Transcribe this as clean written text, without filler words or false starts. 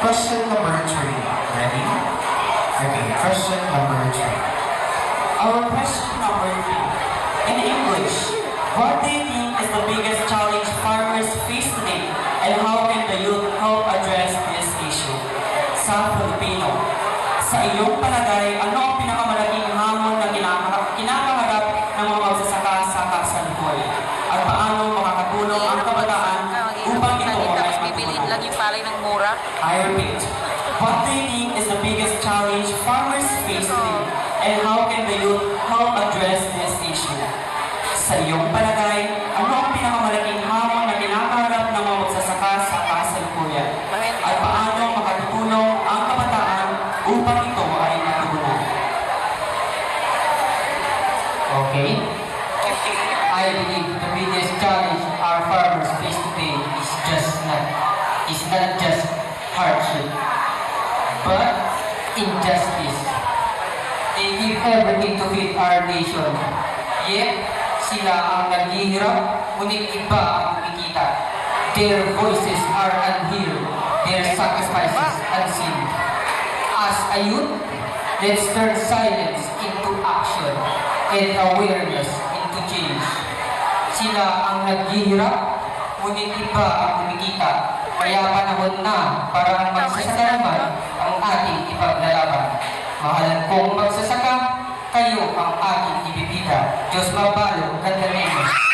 Question number 3. Ready? Okay, question number 3. Our question number 3. In English, what do you think is the biggest challenge farmers face today, and how can the youth help address this issue? Sa Filipino, sa iyong palagay, ano ang pinakamalaking hamon na kinakaharap ng mga magsasaka sa kasalukuyan? At paano makakatulong ang kabataan upang ito ay Bibilin matutunan? lang yung palay ng mura. I repeat, what do you think is the biggest challenge farmers face today, and how can the youth help address this issue? Sa iyong palagay, ano ang pinakamalaking hamon na kinakaharap ng mga magsasaka sa kasalukuyan? At paano makatutulong ang kabataan upang ito ay matugunan? Okay. I believe the biggest challenge our farmers face today is not just hardship, but injustice. They give everything to feed our nation. Yet, sila ang naghihirap, ngunit iba ang kumikita. Their voices are unheard, their sacrifices unseen. As a youth, let's turn silence into action and awareness into change. Sila ang naghihirap, ngunit iba ang kumikita. Kaya panahon na para ang magsasaka naman ang ating ipaglalaban. Mahal kong magsasaka, kayo ang aking ibibida. Diyos mabalo, ganda name.